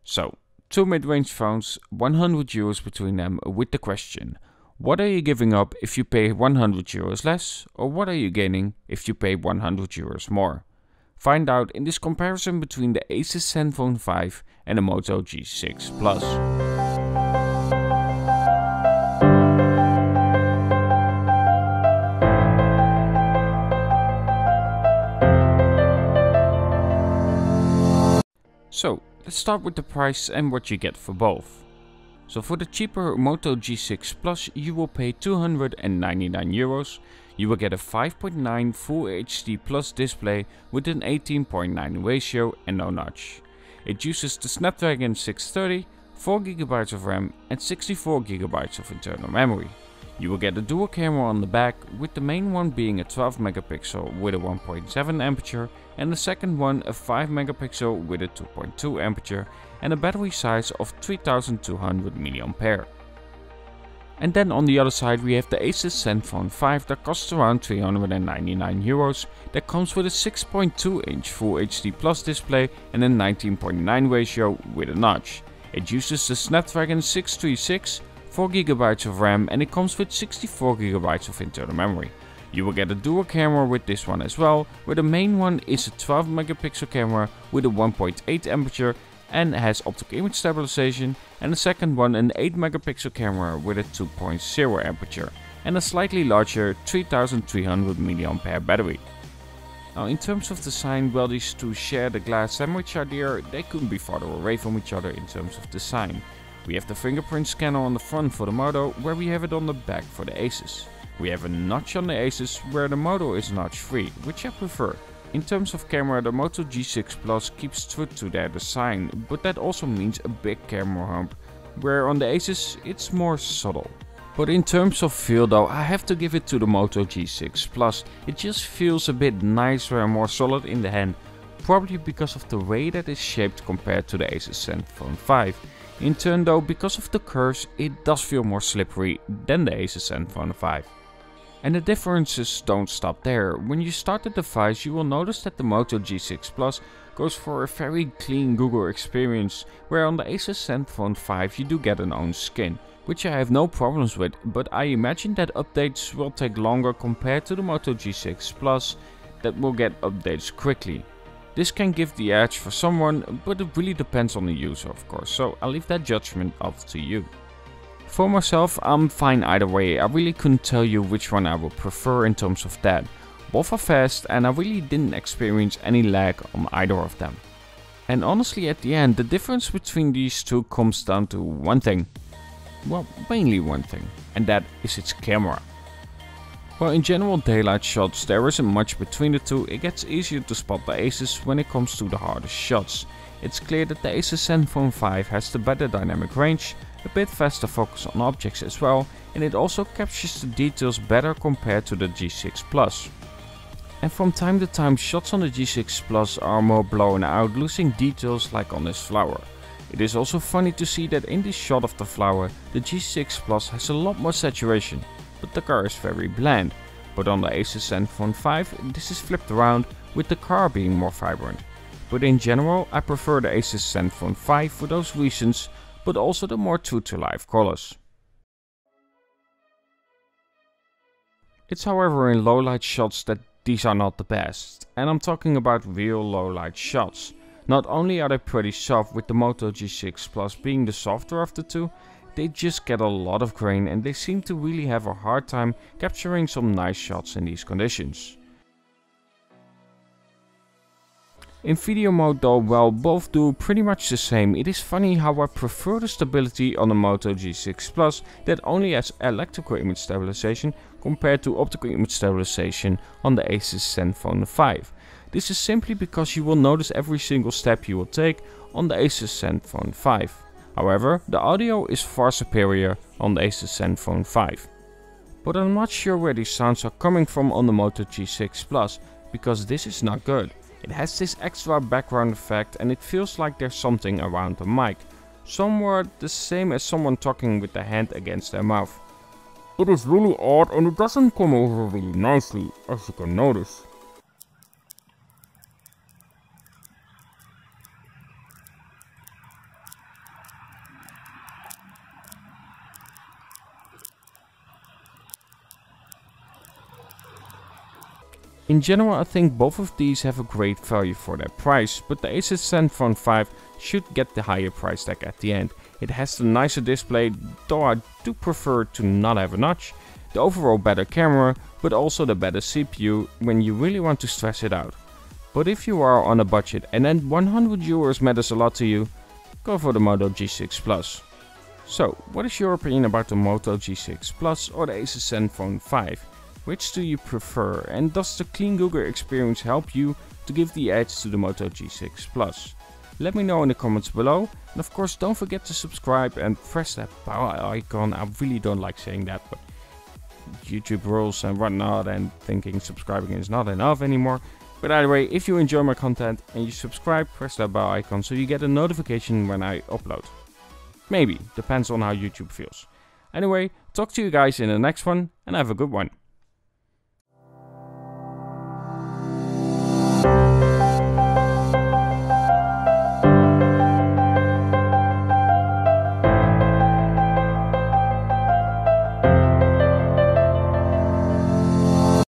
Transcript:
So, two mid-range phones, 100 euros between them, with the question: what are you giving up if you pay 100 euros less, or what are you gaining if you pay 100 euros more? Find out in this comparison between the Asus Zenfone 5 and the Moto G6 Plus. So, let's start with the price and what you get for both. So for the cheaper Moto G6 Plus you will pay 299 euros. You will get a 5.9 Full HD Plus display with an 18.9 ratio and no notch. It uses the Snapdragon 630, 4GB of RAM and 64GB of internal memory. You will get a dual camera on the back, with the main one being a 12 megapixel with a 1.7 aperture and the second one a 5 megapixel with a 2.2 aperture and a battery size of 3200 mAh. And then on the other side we have the Asus Zenfone 5 that costs around 399 euros, that comes with a 6.2 inch Full HD Plus display and a 19.9 ratio with a notch. It uses the Snapdragon 636, 4GB of RAM and it comes with 64GB of internal memory. You will get a dual camera with this one as well, where the main one is a 12 megapixel camera with a 1.8 aperture and has optical image stabilization, and the second one an 8 megapixel camera with a 2.0 aperture and a slightly larger 3300 mAh battery. Now in terms of design, well, these two share the glass sandwich idea. They couldn't be farther away from each other in terms of design. We have the fingerprint scanner on the front for the Moto, where we have it on the back for the Asus. We have a notch on the Asus, where the Moto is notch free, which I prefer. In terms of camera, the Moto G6 Plus keeps true to their design, but that also means a big camera hump, where on the Asus it's more subtle. But in terms of feel though, I have to give it to the Moto G6 Plus. It just feels a bit nicer and more solid in the hand, probably because of the way that it's shaped compared to the Asus Zenfone 5. In turn though, because of the curves, it does feel more slippery than the Asus Zenfone 5. And the differences don't stop there. When you start the device, you will notice that the Moto G6 Plus goes for a very clean Google experience, where on the Asus Zenfone 5 you do get an own skin, which I have no problems with, but I imagine that updates will take longer compared to the Moto G6 Plus that will get updates quickly. This can give the edge for someone, but it really depends on the user of course, so I'll leave that judgment up to you. For myself, I'm fine either way. I really couldn't tell you which one I would prefer in terms of that. Both are fast and I really didn't experience any lag on either of them. And honestly at the end, the difference between these two comes down to one thing. Well, mainly one thing, and that is its camera. Well, in general daylight shots there isn't much between the two. It gets easier to spot the Asus when it comes to the hardest shots. It's clear that the Asus Zenfone 5 has the better dynamic range, a bit faster focus on objects as well, and it also captures the details better compared to the G6 Plus. And from time to time shots on the G6 Plus are more blown out, losing details like on this flower. It is also funny to see that in this shot of the flower, the G6 Plus has a lot more saturation, but the car is very bland. But on the Asus Zenfone 5 this is flipped around, with the car being more vibrant. But in general I prefer the Asus Zenfone 5 for those reasons, but also the more true to life colors. It's however in low light shots that these are not the best, and I'm talking about real low light shots. Not only are they pretty soft, with the Moto G6 Plus being the softer of the two, they just get a lot of grain and they seem to really have a hard time capturing some nice shots in these conditions. In video mode though, well, both do pretty much the same. It is funny how I prefer the stability on the Moto G6 Plus that only has electrical image stabilization compared to optical image stabilization on the Asus Zenfone 5. This is simply because you will notice every single step you will take on the Asus Zenfone 5. However, the audio is far superior on the Asus Zenfone 5. But I'm not sure where these sounds are coming from on the Moto G6 Plus, because this is not good. It has this extra background effect and it feels like there's something around the mic. Somewhat the same as someone talking with their hand against their mouth. It is really odd and it doesn't come over really nicely, as you can notice. In general, I think both of these have a great value for their price, but the Asus Zenfone 5 should get the higher price tag at the end. It has the nicer display, though I do prefer to not have a notch, the overall better camera, but also the better CPU when you really want to stress it out. But if you are on a budget and then 100 euros matters a lot to you, go for the Moto G6 Plus. So, what is your opinion about the Moto G6 Plus or the Asus Zenfone 5? Which do you prefer, and does the clean Google experience help you to give the edge to the Moto G6 Plus? Let me know in the comments below, and of course don't forget to subscribe and press that bell icon. I really don't like saying that, but YouTube rules and whatnot, and thinking subscribing is not enough anymore. But either way, if you enjoy my content and you subscribe, press that bell icon so you get a notification when I upload. Maybe, depends on how YouTube feels. Anyway, talk to you guys in the next one, and have a good one.